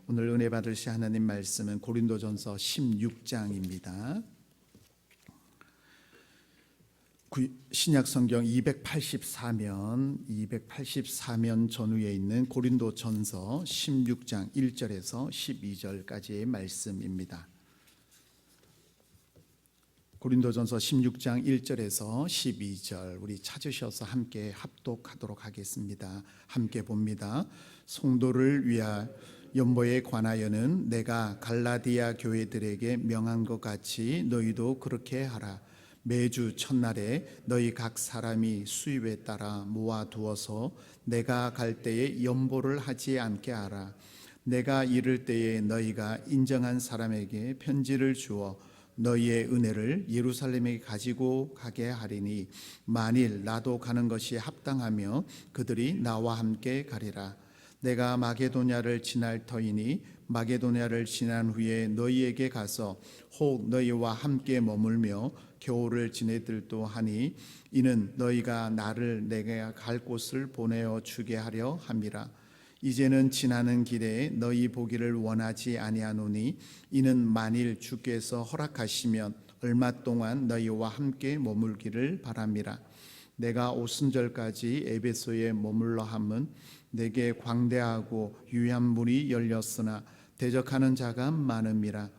오늘 은혜 받으실 하나님 말씀은 고린도전서 16장입니다. 신약 성경 284면 전후에 있는 고린도전서 16장 1절에서 12절까지의 말씀입니다. 고린도전서 16장 1절에서 12절 우리 찾으셔서 함께 합독하도록 하겠습니다. 함께 봅니다. 성도를 위하여 연보에 관하여는 내가 갈라디아 교회들에게 명한 것 같이 너희도 그렇게 하라. 매주 첫날에 너희 각 사람이 수입에 따라 모아두어서 내가 갈 때에 연보를 하지 않게 하라. 내가 이를 때에 너희가 인정한 사람에게 편지를 주어 너희의 은혜를 예루살렘에 가지고 가게 하리니 만일 나도 가는 것이 합당하며 그들이 나와 함께 가리라. 내가 마게도냐를 지날 터이니 마게도냐를 지난 후에 너희에게 가서 혹 너희와 함께 머물며 겨울을 지내들도 하니 이는 너희가 나를 내가 갈 곳을 보내어 주게 하려 함이라. 이제는 지나는 길에 너희 보기를 원하지 아니하노니 이는 만일 주께서 허락하시면 얼마 동안 너희와 함께 머물기를 바람이라. 내가 오순절까지 에베소에 머물러 함은 내게 광대하고 유한 문이 열렸으나 대적하는 자가 많음이라.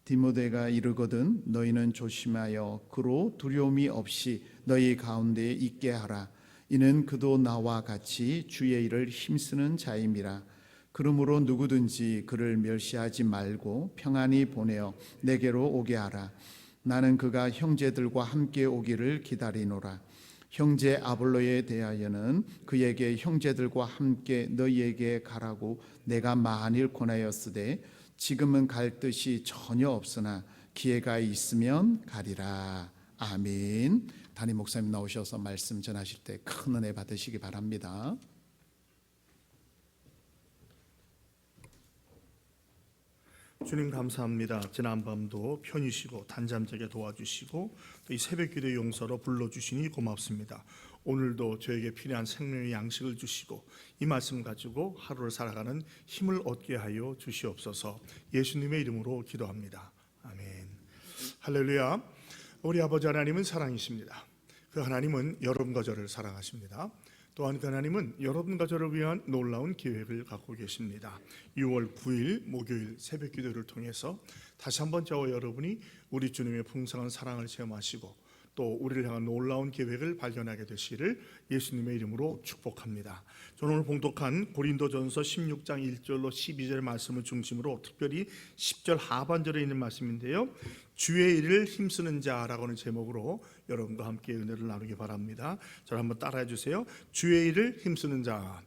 디모데가 이르거든 너희는 조심하여 그로 두려움이 없이 너희 가운데 있게 하라. 이는 그도 나와 같이 주의 일을 힘쓰는 자임이라. 그러므로 누구든지 그를 멸시하지 말고 평안히 보내어 내게로 오게 하라. 나는 그가 형제들과 함께 오기를 기다리노라. 형제 아볼로에 대하여는 그에게 형제들과 함께 너희에게 가라고 내가 만일 권하였으되 지금은 갈 뜻이 전혀 없으나 기회가 있으면 가리라. 아멘. 담임 목사님 나오셔서 말씀 전하실 때 큰 은혜 받으시기 바랍니다. 주님 감사합니다. 지난밤도 편히 쉬고 단잠자게 도와주시고 이 새벽기도 용서로 불러주시니 고맙습니다. 오늘도 저에게 필요한 생명의 양식을 주시고 이 말씀 가지고 하루를 살아가는 힘을 얻게 하여 주시옵소서. 예수님의 이름으로 기도합니다. 아멘. 할렐루야. 우리 아버지 하나님은 사랑이십니다. 그 하나님은 여러분과 저를 사랑하십니다. 또한 그 하나님은 여러분과 저를 위한 놀라운 계획을 갖고 계십니다. 6월 9일 목요일 새벽 기도를 통해서 다시 한번 저와 여러분이 우리 주님의 풍성한 사랑을 체험하시고 또 우리를 향한 놀라운 계획을 발견하게 되시기를 예수님의 이름으로 축복합니다. 저는 오늘 봉독한 고린도전서 16장 1절로 12절의 말씀을 중심으로 특별히 10절 하반절에 있는 말씀인데요, 주의 일을 힘쓰는 자라고 하는 제목으로 여러분과 함께 은혜를 나누기 바랍니다. 저를 한번 따라해 주세요. 주의 일을 힘쓰는 자,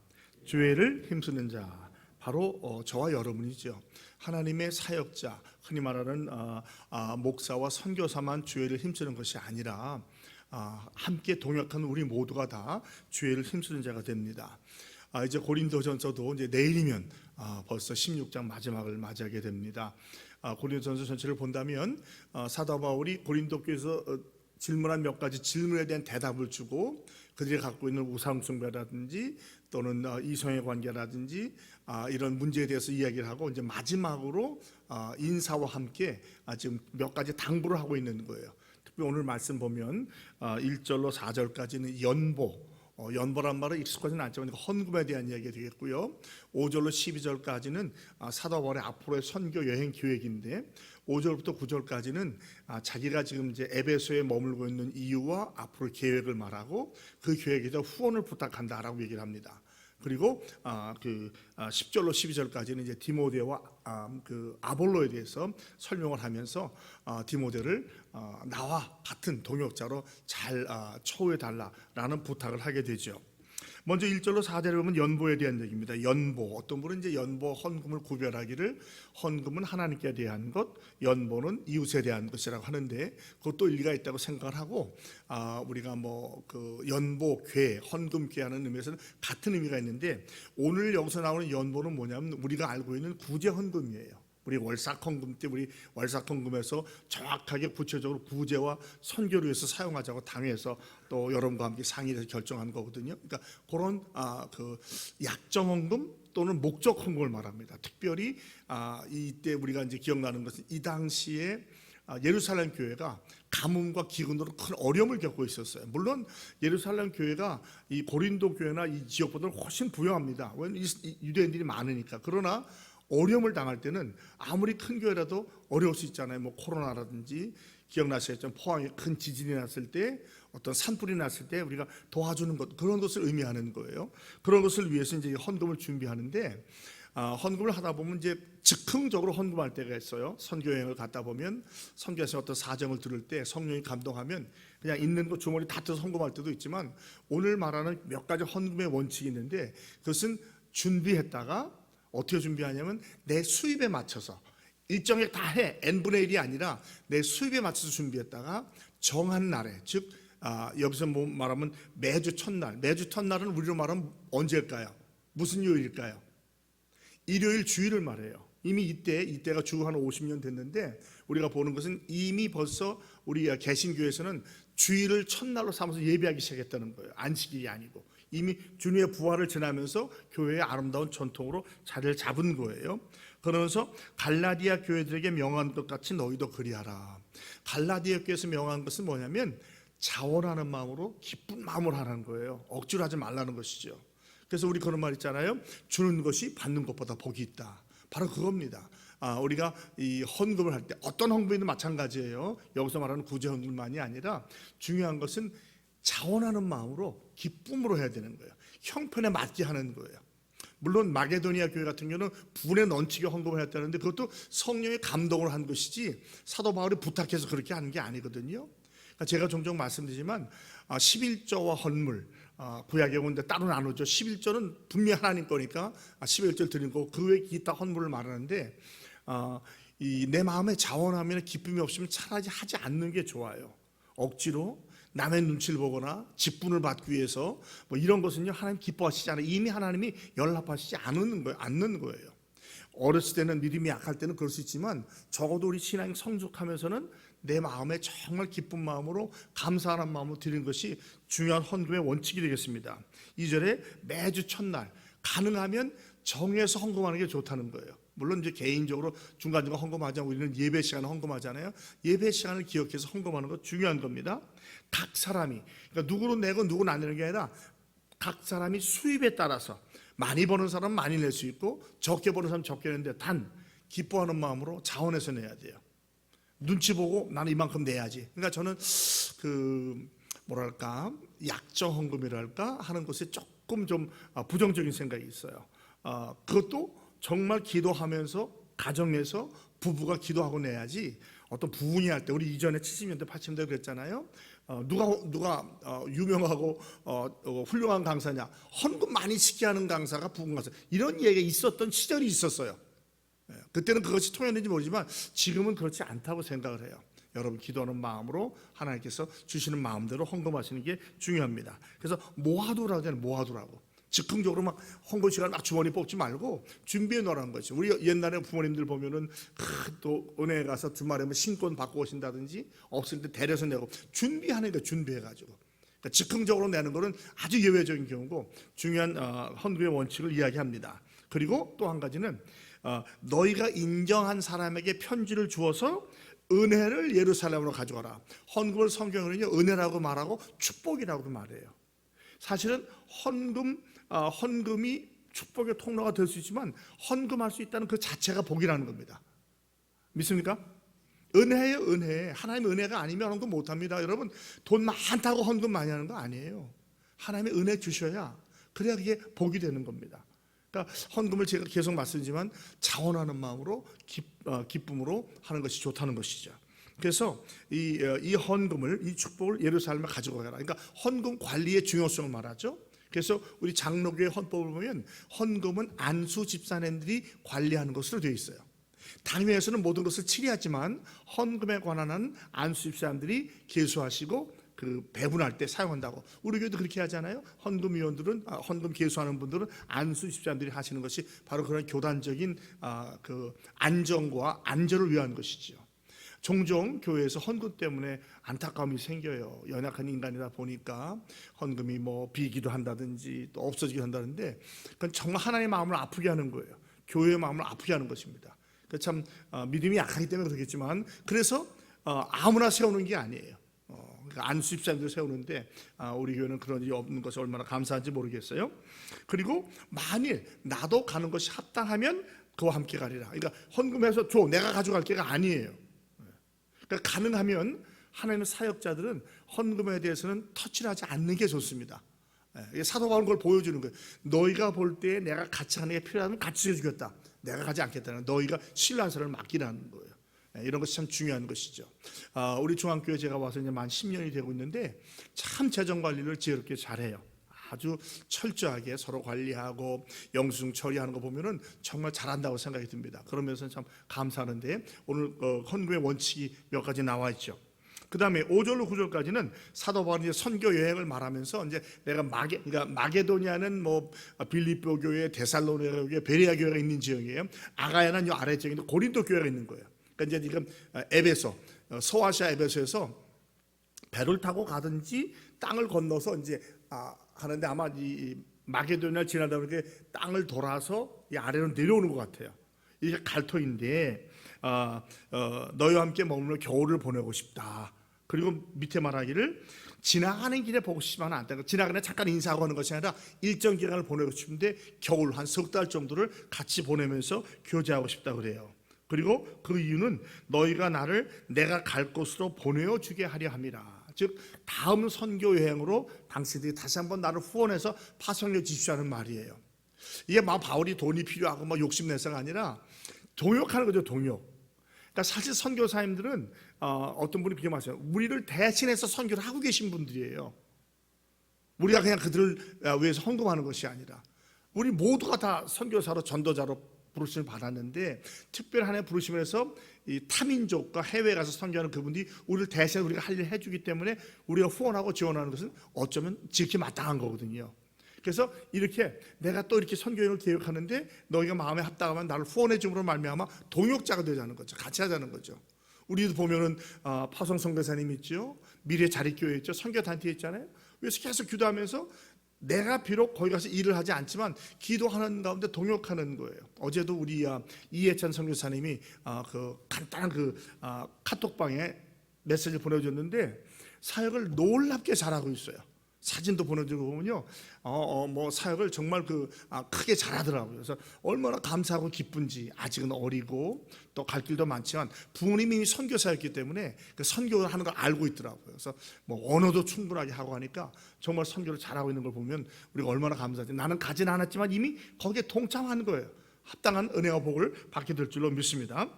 주의 일을 힘쓰는 자, 바로 저와 여러분이죠. 하나님의 사역자, 흔히 말하는 목사와 선교사만 주의 일을 힘쓰는 것이 아니라 함께 동역한 우리 모두가 다 주의 일을 힘쓰는 자가 됩니다. 이제 고린도전서도 이제 내일이면 벌써 16장 마지막을 맞이하게 됩니다. 고린도전서 전체를 본다면 사도 바울이 고린도 교회에서 질문한 몇 가지 질문에 대한 대답을 주고 그들이 갖고 있는 우상숭배라든지 또는 이성의 관계라든지 이런 문제에 대해서 이야기를 하고 이제 마지막으로 인사와 함께 지금 몇 가지 당부를 하고 있는 거예요. 특히 오늘 말씀 보면 1절로 4절까지는 연보란 말은 익숙하지는 않지만 헌금에 대한 이야기가 되겠고요. 5절로 12절까지는 사도 바울의 앞으로의 선교 여행 계획인데 5절부터 9절까지는 자기가 지금 이제 에베소에 머물고 있는 이유와 앞으로 계획을 말하고 그 계획에 대해서 후원을 부탁한다라고 얘기를 합니다. 그리고 10절로 12절까지는 이제 디모데와 그 아볼로에 대해서 설명을 하면서 디모데를 나와 같은 동역자로 잘 처우해 달라라는 부탁을 하게 되죠. 먼저 1절로 4절에 보면 연보에 대한 얘기입니다. 연보, 어떤 분은 이제 연보 헌금을 구별하기를 헌금은 하나님께 대한 것, 연보는 이웃에 대한 것이라고 하는데 그것도 일리가 있다고 생각을 하고 우리가 그 연보 궤, 헌금 궤하는 의미에서는 같은 의미가 있는데 오늘 여기서 나오는 연보는 뭐냐면 우리가 알고 있는 구제 헌금이에요. 우리 월삭헌금 때 우리 월삭헌금에서 정확하게 구체적으로 구제와 선교를 위해서 사용하자고 당에서 또 여러분과 함께 상의해서 결정한 거거든요. 그러니까 그런 그 약정헌금 또는 목적헌금을 말합니다. 특별히 이때 우리가 이제 기억나는 것은 이 당시에 예루살렘 교회가 가뭄과 기근으로 큰 어려움을 겪고 있었어요. 물론 예루살렘 교회가 이 고린도 교회나 이 지역보다는 훨씬 부유합니다. 왜냐하면 유대인들이 많으니까. 그러나 어려움을 당할 때는 아무리 큰 교회라도 어려울 수 있잖아요. 뭐 코로나라든지 기억나시겠죠? 포항에 큰 지진이 났을 때, 어떤 산불이 났을 때 우리가 도와주는 것, 그런 것을 의미하는 거예요. 그런 것을 위해서 이제 헌금을 준비하는데, 헌금을 하다 보면 이제 즉흥적으로 헌금할 때가 있어요. 선교 여행을 갔다 보면 선교에서 어떤 사정을 들을 때 성령이 감동하면 그냥 있는 거 주머니 다 뜯어서 헌금할 때도 있지만, 오늘 말하는 몇 가지 헌금의 원칙이 있는데, 그것은 준비했다가 어떻게 준비하냐면 내 수입에 맞춰서 일정액 다 해, n분의 1이 아니라 내 수입에 맞춰서 준비했다가 정한 날에, 즉 여기서 뭐 말하면 매주 첫날은 우리로 말하면 언제일까요? 무슨 요일일까요? 일요일 주일을 말해요. 이미 이때가 주고 한 50년 됐는데, 우리가 보는 것은 이미 벌써 우리 개신교에서는 주일을 첫날로 삼아서 예배하기 시작했다는 거예요. 안식일이 아니고 이미 주님의 부활을 지나면서 교회의 아름다운 전통으로 자리를 잡은 거예요. 그러면서 갈라디아 교회들에게 명한 것 같이 너희도 그리하라. 갈라디아 교회에서 명한 것은 뭐냐면 자원하는 마음으로 기쁜 마음으로 하라는 거예요. 억지로 하지 말라는 것이죠. 그래서 우리 그런 말 있잖아요. 주는 것이 받는 것보다 복이 있다. 바로 그겁니다. 우리가 이 헌금을 할 때 어떤 헌금이든 마찬가지예요. 여기서 말하는 구제 헌금만이 아니라 중요한 것은 자원하는 마음으로 기쁨으로 해야 되는 거예요. 형편에 맞게 하는 거예요. 물론 마게도니아 교회 같은 경우는 분에 넘치게 헌금을 했다는데 그것도 성령의 감동을 한 것이지 사도 바울이 부탁해서 그렇게 하는 게 아니거든요. 그러니까 제가 종종 말씀드리지만 11조와 헌물, 구약에 오는데 따로 나누죠. 11조는 분명히 하나님 거니까 11조 드리는 거고, 그 외에 기타 헌물을 말하는데 내 마음에 자원하면 기쁨이 없으면 차라리 하지 않는 게 좋아요. 억지로 남의 눈치를 보거나 직분을 받기 위해서 뭐 이런 것은요, 하나님 기뻐하시지 않아요. 이미 하나님이 연락하시지 않는 거예요. 어렸을 때는 믿음이 약할 때는 그럴 수 있지만, 적어도 우리 신앙이 성숙하면서는 내 마음에 정말 기쁜 마음으로 감사하는 마음으로 드리는 것이 중요한 헌금의 원칙이 되겠습니다. 2절에 매주 첫날 가능하면 정해서 헌금하는 게 좋다는 거예요. 물론 이제 개인적으로 중간중간 헌금하자면 우리는 예배 시간에 헌금하잖아요. 예배 시간을 기억해서 헌금하는 것 중요한 겁니다. 각 사람이, 그러니까 누구는 내고 누구는 안 내는 게 아니라 각 사람이 수입에 따라서 많이 버는 사람은 많이 낼 수 있고 적게 버는 사람은 적게 내는데, 단 기뻐하는 마음으로 자원해서 내야 돼요. 눈치 보고 나는 이만큼 내야지. 그러니까 저는 약정 헌금이랄까 하는 것에 조금 좀 부정적인 생각이 있어요. 그것도 정말 기도하면서 가정에서 부부가 기도하고 내야지, 어떤 부흥이 할 때, 우리 이전에 70년대 80년대 그랬잖아요. 누가 유명하고 훌륭한 강사냐, 헌금 많이 시게 하는 강사가 부흥 강사, 이런 얘기가 있었던 시절이 있었어요. 그때는 그것이 통했는지 모르지만 지금은 그렇지 않다고 생각을 해요. 여러분 기도하는 마음으로 하나님께서 주시는 마음대로 헌금하시는 게 중요합니다. 그래서 모아두라고 하잖아요. 모아두라고. 즉흥적으로 막 헌금 시간 막 주머니 뽑지 말고 준비해 놓으라는 거죠. 우리 옛날에 부모님들 보면은 또 은행에 가서 주말에 신권 받고 오신다든지, 없을 때 데려서 내고 준비하는 거, 준비해가지고. 그러니까 즉흥적으로 내는 거는 아주 예외적인 경우고, 중요한 헌금의 원칙을 이야기합니다. 그리고 또 한 가지는 너희가 인정한 사람에게 편지를 주어서 은혜를 예루살렘으로 가져가라. 헌금을 성경으로는요, 은혜라고 말하고 축복이라고도 말해요. 사실은 헌금이 축복의 통로가 될 수 있지만, 헌금할 수 있다는 그 자체가 복이라는 겁니다. 믿습니까? 은혜예요, 은혜. 하나님의 은혜가 아니면 헌금 못합니다. 여러분, 돈 많다고 헌금 많이 하는 거 아니에요. 하나님의 은혜 주셔야, 그래야 그게 복이 되는 겁니다. 그러니까 헌금을 제가 계속 말씀드리지만 자원하는 마음으로 기쁨으로 하는 것이 좋다는 것이죠. 그래서 이 헌금을, 이 축복을 예루살렘에 가지고 가라. 그러니까 헌금 관리의 중요성을 말하죠. 그래서 우리 장로교의 헌법을 보면 헌금은 안수 집사님들이 관리하는 것으로 되어 있어요. 당회에서는 모든 것을 처리하지만 헌금에 관한 안수 집사님들이 계수하시고 그 배분할 때 사용한다고. 우리 교회도 그렇게 하잖아요. 헌금위원들은 헌금 계수하는 분들은 안수 집사님들이 하시는 것이 바로 그런 교단적인 그 안정과 안전을 위한 것이지요. 종종 교회에서 헌금 때문에 안타까움이 생겨요. 연약한 인간이다 보니까 헌금이 뭐 비기도 한다든지 또 없어지기도 한다는데 그건 정말 하나님의 마음을 아프게 하는 거예요. 교회의 마음을 아프게 하는 것입니다. 참 믿음이 약하기 때문에 그렇겠지만 그래서 아무나 세우는 게 아니에요. 그러니까 안수 집사님들 세우는데 우리 교회는 그런 일이 없는 것이 얼마나 감사한지 모르겠어요. 그리고 만일 나도 가는 것이 합당하면 그와 함께 가리라. 그러니까 헌금해서 줘 내가 가져갈 게가 아니에요. 그러니까 가능하면 하나님의 사역자들은 헌금에 대해서는 터치를 하지 않는 게 좋습니다. 사도 바울은 그걸 보여주는 거예요. 너희가 볼 때 내가 같이 하는 게 필요하면 같이 해주겠다. 내가 가지 않겠다는 너희가 신뢰한 사람을 맡기라는 거예요. 이런 것이 참 중요한 것이죠. 우리 중앙교회 제가 와서 이제 만 10년이 되고 있는데 참 재정 관리를 지혜롭게 잘해요. 아주 철저하게 서로 관리하고 영수증 처리하는 거 보면은 정말 잘한다고 생각이 듭니다. 그러면서 참 감사하는데 오늘 헌금의 원칙이 몇 가지 나와 있죠. 그 다음에 5절로 9절까지는 사도 바울이 선교 여행을 말하면서 이제 내가 그러니까 마게도니아는 뭐 빌립보 교회, 데살로니가 교회, 베레아 교회가 있는 지역이에요. 아가야는 이 아래 지역인데 고린도 교회가 있는 거예요. 그러니까 이제 지금 에베소, 소아시아 에베소에서 배를 타고 가든지 땅을 건너서 이제 하는데 아마 이 마게도니아를 지나다 보니까 땅을 돌아서 이 아래로 내려오는 것 같아요. 이게 갈토인데 너희와 함께 머물러 겨울을 보내고 싶다. 그리고 밑에 말하기를 지나가는 길에 보고 싶지만 안 된다. 지나가는 잠깐 인사하고 하는 것이 아니라 일정 기간을 보내고 싶은데 겨울 한 석 달 정도를 같이 보내면서 교제하고 싶다 그래요. 그리고 그 이유는 너희가 나를 내가 갈 곳으로 보내어 주게 하려 함이라. 즉 다음 선교 여행으로 당신들이 다시 한번 나를 후원해서 파송해 주십시오 하는 말이에요. 이게 막 바울이 돈이 필요하고 막 욕심내서가 아니라 동역하는 거죠. 동역. 그러니까 사실 선교사님들은 어떤 분이 그렇게 말씀하세요. 우리를 대신해서 선교를 하고 계신 분들이에요. 우리가 그냥 그들을 위해서 헌금하는 것이 아니라 우리 모두가 다 선교사로 전도자로 부르심을 받았는데 특별히 하나님의 부르심에서 이 타민족과 해외에 가서 선교하는 그분들이 우리를 대신 우리가 할 일을 해주기 때문에 우리가 후원하고 지원하는 것은 어쩌면 지극히 마땅한 거거든요. 그래서 이렇게 내가 또 이렇게 선교여행을 계획하는데 너희가 마음에 합당하면 나를 후원해 줌으로 말미암아 동역자가 되자는 거죠. 같이 하자는 거죠. 우리도 보면은 파송 선교사님 있죠. 미래 자립교회 있죠. 선교단체 있잖아요. 그래서 계속 기도하면서 내가 비록 거기 가서 일을 하지 않지만 기도하는 가운데 동역하는 거예요. 어제도 우리 이해찬 선교사님이 그 간단한 그 카톡방에 메시지를 보내줬는데 사역을 놀랍게 잘하고 있어요. 사진도 보내주고 보면요, 뭐 사역을 정말 크게 잘하더라고요. 그래서 얼마나 감사하고 기쁜지. 아직은 어리고 또 갈 길도 많지만 부모님이 선교사였기 때문에 그 선교를 하는 걸 알고 있더라고요. 그래서 뭐 언어도 충분하게 하고 하니까 정말 선교를 잘하고 있는 걸 보면 우리가 얼마나 감사하지. 나는 가진 않았지만 이미 거기에 동참한 거예요. 합당한 은혜와 복을 받게 될 줄로 믿습니다.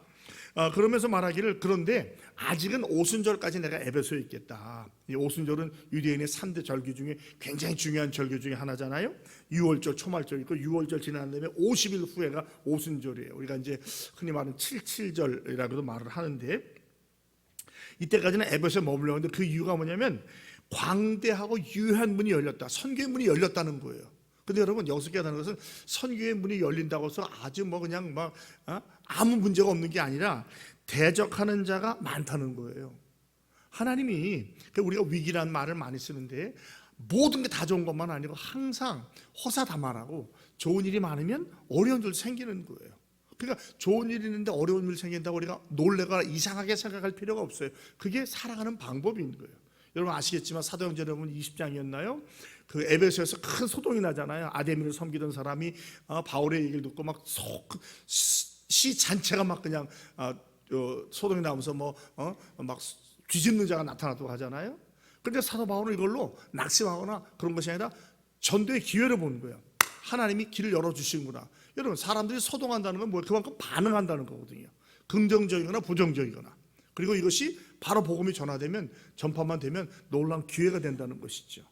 그러면서 말하기를 그런데 아직은 오순절까지 내가 에베소에 있겠다. 이 오순절은 유대인의 3대 절기 중에 굉장히 중요한 절기 중에 하나잖아요. 유월절, 초말절 있고 유월절 지난 다음에 50일 후에가 오순절이에요. 우리가 이제 흔히 말하는 77절이라고도 말을 하는데 이때까지는 에베소에 머물러 있는데 그 이유가 뭐냐면 광대하고 유효한 문이 열렸다. 선교의 문이 열렸다는 거예요. 근데 여러분 여기서 깨닫는 것은 선교의 문이 열린다고 해서 아주 뭐 그냥 막 아무 문제가 없는 게 아니라 대적하는 자가 많다는 거예요. 하나님이 우리가 위기라는 말을 많이 쓰는데 모든 게 다 좋은 것만 아니고 항상 호사다마라고 좋은 일이 많으면 어려운 일도 생기는 거예요. 그러니까 좋은 일이 있는데 어려운 일이 생긴다고 우리가 놀래거나 이상하게 생각할 필요가 없어요. 그게 살아가는 방법인 거예요. 여러분 아시겠지만 사도행전 여러분 20장이었나요? 그 에베소에서 큰 소동이 나잖아요. 아데미를 섬기던 사람이 바울의 얘기를 듣고 막 시 잔체가 막 그냥 소동이 나면서 막 뒤집는 자가 나타나도록 하잖아요. 그런데 사도 바울은 이걸로 낙심하거나 그런 것이 아니라 전도의 기회를 보는 거예요. 하나님이 길을 열어주시는구나. 여러분 사람들이 소동한다는 건 뭐예요? 그만큼 반응한다는 거거든요. 긍정적이거나 부정적이거나. 그리고 이것이 바로 복음이 전화되면 전파만 되면 놀라운 기회가 된다는 것이죠.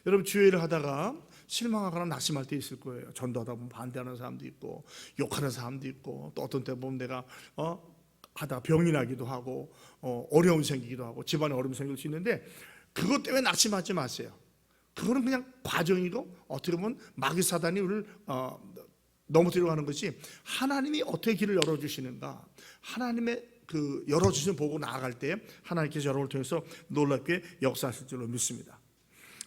여러분 주일을 하다가 실망하거나 낙심할 때 있을 거예요. 전도하다 보면 반대하는 사람도 있고 욕하는 사람도 있고 또 어떤 때 보면 내가 하다 병이 나기도 하고 어려움이 생기기도 하고 집안에 어려움이 생길 수 있는데 그것 때문에 낙심하지 마세요. 그거는 그냥 과정이고 어떻게 보면 마귀 사단이 우리를 넘어뜨리려고 하는 것이, 하나님이 어떻게 길을 열어주시는가, 하나님의 그 열어주신 보고 나아갈 때 하나님께서 여러분을 통해서 놀랍게 역사하실 줄로 믿습니다.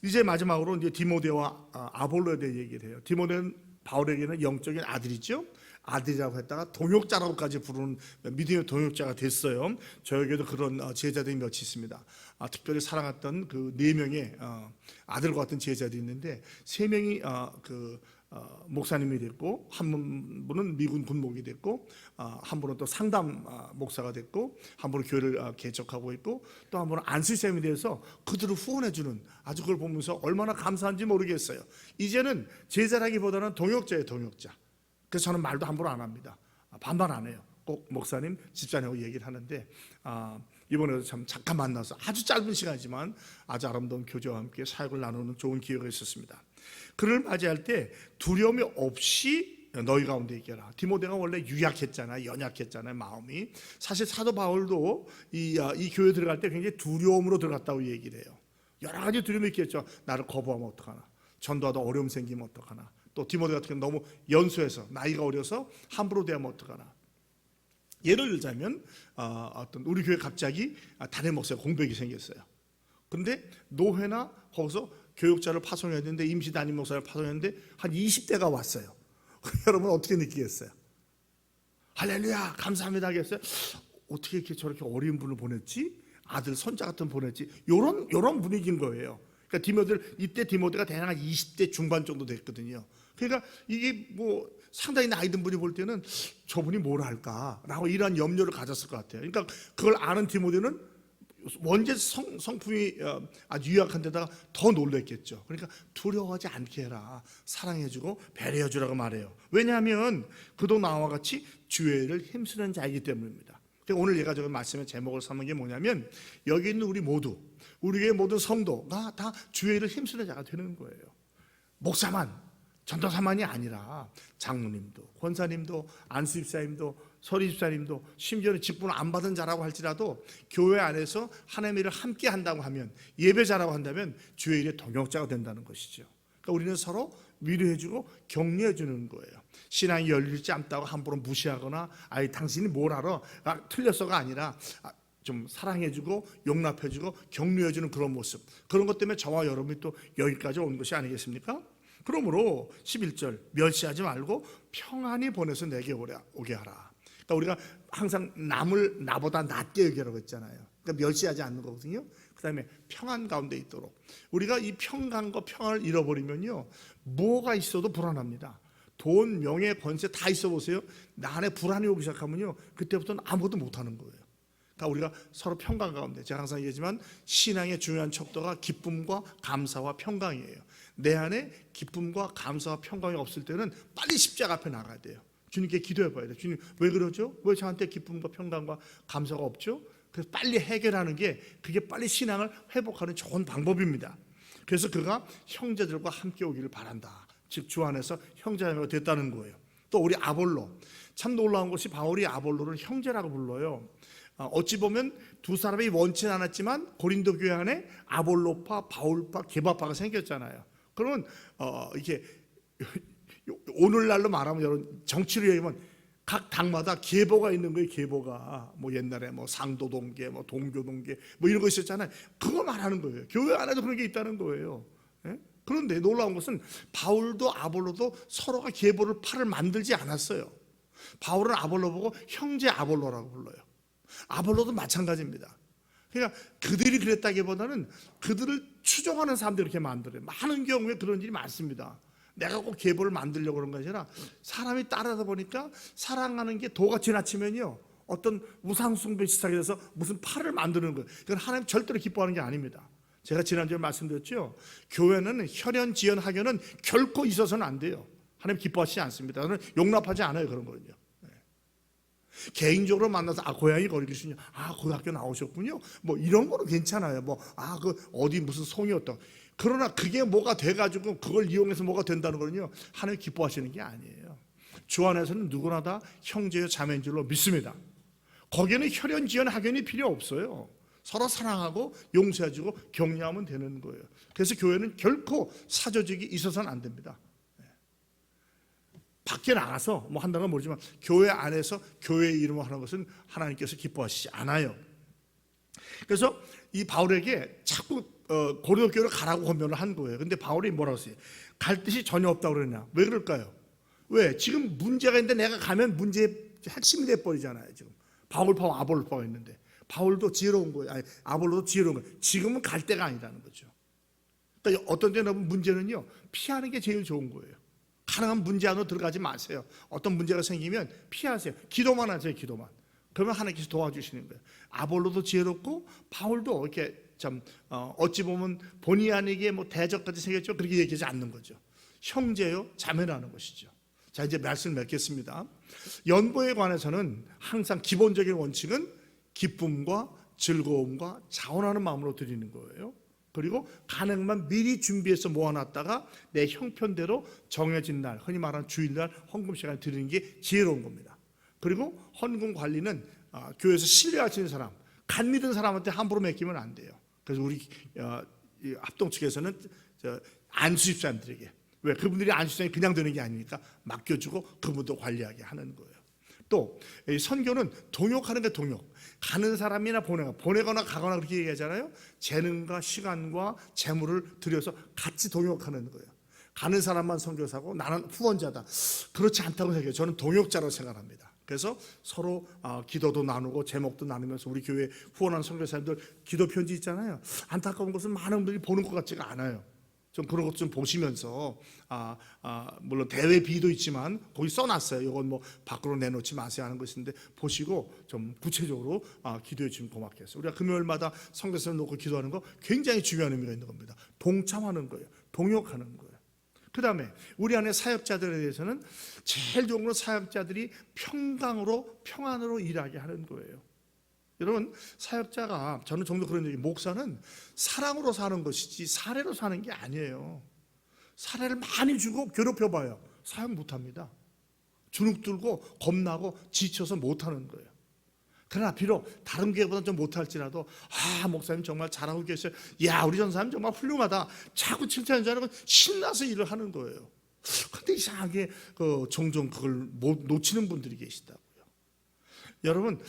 이제 마지막으로 이제 디모데와 아볼로에 대해 얘기를 해요. 디모데는 바울에게는 영적인 아들이죠. 아들이라고 했다가 동역자라고까지 부르는 믿음의 동역자가 됐어요. 저에게도 그런 제자들이 몇이 있습니다. 특별히 사랑했던 그 4명의 아들과 같은 제자들이 있는데, 3명이 목사님이 됐고, 한 분은 미군 군목이 됐고, 한 분은 또 상담 목사가 됐고, 한 분은 교회를 개척하고 있고, 또 한 분은 안수쌤이 돼서 그들을 후원해주는, 아주 그걸 보면서 얼마나 감사한지 모르겠어요. 이제는 제자라기보다는 동역자예요, 동역자. 그래서 저는 말도 함부로 안 합니다. 반반 안 해요. 꼭 목사님, 집사님하고 얘기를 하는데, 이번에도 참 잠깐 만나서 아주 짧은 시간이지만 아주 아름다운 교제와 함께 사역을 나누는 좋은 기회가 있었습니다. 그를 맞이할 때 두려움이 없이 너희 가운데 있게라. 디모데가 원래 유약했잖아요. 연약했잖아요, 마음이. 사실 사도 바울도 이 교회 들어갈 때 굉장히 두려움으로 들어갔다고 얘기를 해요. 여러 가지 두려움이 있겠죠. 나를 거부하면 어떡하나, 전도하다 어려움 생기면 어떡하나, 또 디모데 같은 경우는 너무 연소해서 나이가 어려서 함부로 대하면 어떡하나. 예를 들자면 어떤 우리 교회 갑자기 담임 목사가 공백이 생겼어요. 근데 노회나 거기서 교육자를 파송해야 되는데, 임시 담임 목사를 파송했는데 한 20대가 왔어요. 여러분 어떻게 느끼겠어요? 할렐루야 감사합니다 하겠어요? 어떻게 이렇게 저렇게 어린 분을 보냈지? 아들 손자 같은 보냈지? 요런 분위기인 거예요. 그러니까 디모데가 대략 한 20대 중반 정도 됐거든요. 그러니까 이게 뭐 상당히 나이 든 분이 볼 때는 저분이 뭘 할까라고 이러한 염려를 가졌을 것 같아요. 그러니까 그걸 아는 디모데는 원죄 성품이 아주 유약한 데다가 더 놀랬겠죠. 그러니까 두려워하지 않게 해라, 사랑해주고 배려해주라고 말해요. 왜냐하면 그도 나와 같이 주의를 힘쓰는 자이기 때문입니다. 오늘 얘가 저 말씀의 제목을 삼은 게 뭐냐면, 여기 있는 우리 모두, 우리 교회 모든 성도가 다 주의를 힘쓰는 자가 되는 거예요. 목사만, 전도사만이 아니라 장로님도, 권사님도, 안수집사님도, 서리집사님도, 심지어는 직분을 안 받은 자라고 할지라도 교회 안에서 하나님의 일을 함께 한다고 하면, 예배자라고 한다면 주의 일의 동역자가 된다는 것이죠. 그러니까 우리는 서로 위로해주고 격려해주는 거예요. 신앙이 열릴지 않다고 함부로 무시하거나 아이 당신이 뭘 알아? 틀렸어가 아니라 좀 사랑해주고 용납해주고 격려해주는 그런 모습, 그런 것 때문에 저와 여러분이 또 여기까지 온 것이 아니겠습니까? 그러므로 11절 멸시하지 말고 평안히 보내서 내게 오게 하라. 그러니까 우리가 항상 남을 나보다 낫게 여기라고 했잖아요. 그러니까 멸시하지 않는 거거든요. 그 다음에 평안 가운데 있도록. 우리가 이 평강과 평안을 잃어버리면요, 뭐가 있어도 불안합니다. 돈, 명예, 권세 다 있어 보세요. 나 안에 불안이 오기 시작하면요, 그때부터는 아무것도 못하는 거예요. 그러니까 우리가 서로 평강 가운데, 제가 항상 얘기하지만 신앙의 중요한 척도가 기쁨과 감사와 평강이에요. 내 안에 기쁨과 감사와 평강이 없을 때는 빨리 십자가 앞에 나가야 돼요. 주님께 기도해 봐야 돼요. 주님 왜 그러죠? 왜 저한테 기쁨과 평강과 감사가 없죠? 그래서 빨리 해결하는 게, 그게 빨리 신앙을 회복하는 좋은 방법입니다. 그래서 그가 형제들과 함께 오기를 바란다. 즉 주 안에서 형제자매가 됐다는 거예요. 또 우리 아볼로, 참 놀라운 것이 바울이 아볼로를 형제라고 불러요. 어찌 보면 두 사람이 원치 않았지만 고린도 교회 안에 아볼로파, 바울파, 게바파가 생겼잖아요. 그러면 이게 오늘날로 말하면, 여러분 정치로 얘기하면 각 당마다 계보가 있는 거예요. 계보가 뭐 옛날에 뭐 상도동계, 뭐 동교동계 뭐 이런 거 있었잖아요. 그거 말하는 거예요. 교회 안에도 그런 게 있다는 거예요. 예? 그런데 놀라운 것은 바울도 아볼로도 서로가 계보를 팔을 만들지 않았어요. 바울은 아볼로 보고 형제 아볼로라고 불러요. 아볼로도 마찬가지입니다. 그러니까 그들이 그랬다기보다는 그들을 추종하는 사람들이 이렇게 만들어요. 많은 경우에 그런 일이 많습니다. 내가 꼭 계보를 만들려고 그런 거 아니라 사람이 따라다 보니까 사랑하는 게 도가 지나치면요, 어떤 우상숭배 시작이 돼서 무슨 팔을 만드는 거예요. 그건 하나님 절대로 기뻐하는 게 아닙니다. 제가 지난주에 말씀드렸죠. 교회는 혈연, 지연, 학연은 결코 있어서는 안 돼요. 하나님 기뻐하시지 않습니다. 저는 용납하지 않아요, 그런 거는요. 개인적으로 만나서 고향이 거기 계시냐, 그 학교 나오셨군요, 뭐 이런 거는 괜찮아요. 뭐 그 어디 무슨 송이었다. 그러나 그게 뭐가 돼가지고 그걸 이용해서 뭐가 된다는 거는요, 하나님 기뻐하시는 게 아니에요. 주 안에서는 누구나 다 형제요 자매인 줄로 믿습니다. 거기에는 혈연, 지연, 학연이 필요 없어요. 서로 사랑하고 용서해주고 격려하면 되는 거예요. 그래서 교회는 결코 사조직이 있어서는 안 됩니다. 밖에 나가서 뭐 한다는 건 모르지만 교회 안에서 교회 이름으로 하는 것은 하나님께서 기뻐하시지 않아요. 그래서 이 바울에게 자꾸 고린도 교회로 가라고 권면을 한 거예요. 근데 바울이 뭐라고 했어요? 갈 뜻이 전혀 없다고 그러냐? 왜 그럴까요? 왜? 지금 문제가 있는데 내가 가면 문제의 핵심이 돼버리잖아요. 지금 바울파와 아볼로파가 있는데 바울도 지혜로운 거예요. 아니, 아볼로도 지혜로운 거예요. 지금은 갈 때가 아니라는 거죠. 그러니까 어떤 때는 문제는요, 피하는 게 제일 좋은 거예요. 가능한 문제 안으로 들어가지 마세요. 어떤 문제가 생기면 피하세요. 기도만 하세요. 기도만. 그러면 하나님께서 도와주시는 거예요. 아볼로도 지혜롭고 바울도 이렇게 참 어찌 보면 본의 아니게 뭐 대적까지 생겼죠. 그렇게 얘기하지 않는 거죠. 형제요, 자매라는 것이죠. 자, 이제 말씀을 맺겠습니다. 연보에 관해서는 항상 기본적인 원칙은 기쁨과 즐거움과 자원하는 마음으로 드리는 거예요. 그리고 가능한 미리 준비해서 모아놨다가 내 형편대로 정해진 날, 흔히 말하는 주일날 헌금 시간에 드리는 게 지혜로운 겁니다. 그리고 헌금 관리는 교회에서 신뢰하시는 사람, 간 믿은 사람한테 함부로 맡기면 안 돼요. 그래서 우리 합동 측에서는 안수집사님들에게, 왜? 그분들이 안수집사님이 그냥 되는 게 아니니까 맡겨주고 그분도 관리하게 하는 거예요. 또 선교는 동역하는 게 동역. 가는 사람이나 보내거나 가거나 그렇게 얘기하잖아요. 재능과 시간과 재물을 들여서 같이 동역하는 거예요. 가는 사람만 선교사고 나는 후원자다. 그렇지 않다고 생각해요. 저는 동역자라고 생각합니다. 그래서 서로 기도도 나누고 제목도 나누면서 우리 교회 후원하는 선교사님들 기도 편지 있잖아요. 안타까운 것은 많은 분들이 보는 것 같지가 않아요. 좀 그런 것 좀 보시면서 물론 대회 비도 있지만 거기 써놨어요. 이건 뭐 밖으로 내놓지 마세요 하는 것인데 보시고 좀 구체적으로 기도해 주시면 고맙겠어요. 우리가 금요일마다 성교사를 놓고 기도하는 거 굉장히 중요한 의미가 있는 겁니다. 동참하는 거예요. 동역하는 거예요. 그 다음에 우리 안에 사역자들에 대해서는 제일 좋은 건 사역자들이 평안으로 일하게 하는 거예요. 여러분, 사역자가, 저는 정도 그런 얘기, 목사는 사랑으로 사는 것이지 사례로 사는 게 아니에요. 사례를 많이 주고 괴롭혀봐요. 사역 못합니다. 주눅 들고 겁나고 지쳐서 못하는 거예요. 그러나 비록 다른 교회보다 좀 못할지라도 목사님 정말 잘하고 계셔요. 야, 우리 전사님 정말 훌륭하다. 자꾸 칭찬해 주는 건 신나서 일을 하는 거예요. 근데 이상하게 종종 그걸 놓치는 분들이 계시다고요. 여러분,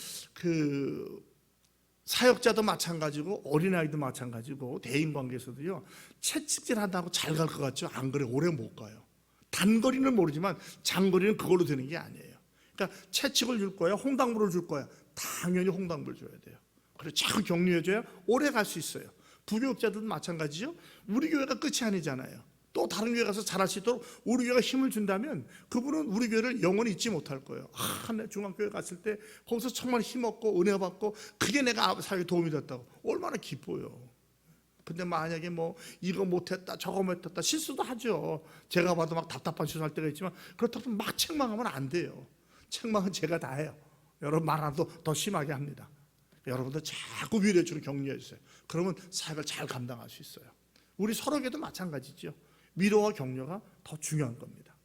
사역자도 마찬가지고 어린아이도 마찬가지고 대인관계에서도요, 채찍질 한다고 잘 갈 것 같죠? 안 그래, 오래 못 가요. 단거리는 모르지만 장거리는 그걸로 되는 게 아니에요. 그러니까 채찍을 줄 거야, 홍당무를 줄 거야, 당연히 홍당무를 줘야 돼요. 그래서 자꾸 격려해줘야 오래 갈 수 있어요. 부교육자들도 마찬가지죠. 우리 교회가 끝이 아니잖아요. 또 다른 교회 가서 잘할 수 있도록 우리 교회가 힘을 준다면 그분은 우리 교회를 영원히 잊지 못할 거예요. 내 중앙교회 갔을 때 거기서 정말 힘없고 은혜 받고 그게 내가 사역에 도움이 됐다고 얼마나 기뻐요. 근데 만약에 뭐 이거 못했다 저거 못했다 실수도 하죠. 제가 봐도 막 답답한 실수할 때가 있지만 그렇다고 막 책망하면 안 돼요. 책망은 제가 다 해요. 여러분 말하도 더 심하게 합니다. 여러분들 자꾸 위로해 주고 격려해 주세요. 그러면 사역을 잘 감당할 수 있어요. 우리 서로에게도 마찬가지죠. 위로와 격려가 더 중요한 겁니다.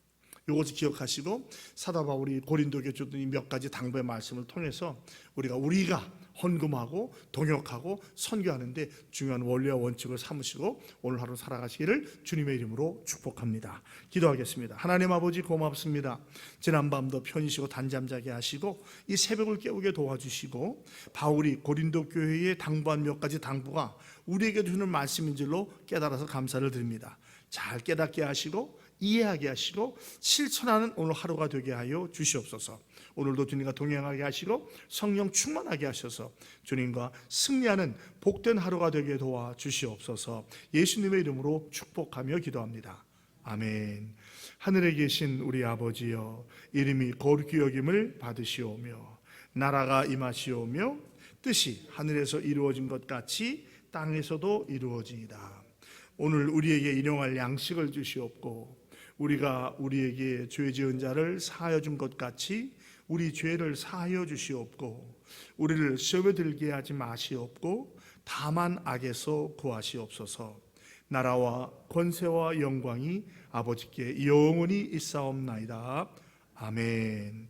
이것을 기억하시고 사도 바울이 고린도교에 줬던 이 몇 가지 당부의 말씀을 통해서 우리가 헌금하고 동역하고 선교하는데 중요한 원리와 원칙을 삼으시고 오늘 하루 살아가시기를 주님의 이름으로 축복합니다. 기도하겠습니다. 하나님 아버지 고맙습니다. 지난밤도 편히쉬고 단잠 자게 하시고 이 새벽을 깨우게 도와주시고 바울이 고린도 교회에 당부한 몇 가지 당부가 우리에게 주는 말씀인 줄로 깨달아서 감사를 드립니다. 잘 깨닫게 하시고 이해하게 하시고 실천하는 오늘 하루가 되게 하여 주시옵소서. 오늘도 주님과 동행하게 하시고 성령 충만하게 하셔서 주님과 승리하는 복된 하루가 되게 도와 주시옵소서. 예수님의 이름으로 축복하며 기도합니다. 아멘. 하늘에 계신 우리 아버지여, 이름이 거룩히 여김을 받으시오며 나라가 임하시오며 뜻이 하늘에서 이루어진 것 같이 땅에서도 이루어지이다. 오늘 우리에게 일용할 양식을 주시옵고 우리가 우리에게 죄 지은 자를 사하여 준 것 같이 우리 죄를 사하여 주시옵고 우리를 시험에 들게 하지 마시옵고 다만 악에서 구하시옵소서. 나라와 권세와 영광이 아버지께 영원히 있사옵나이다. 아멘.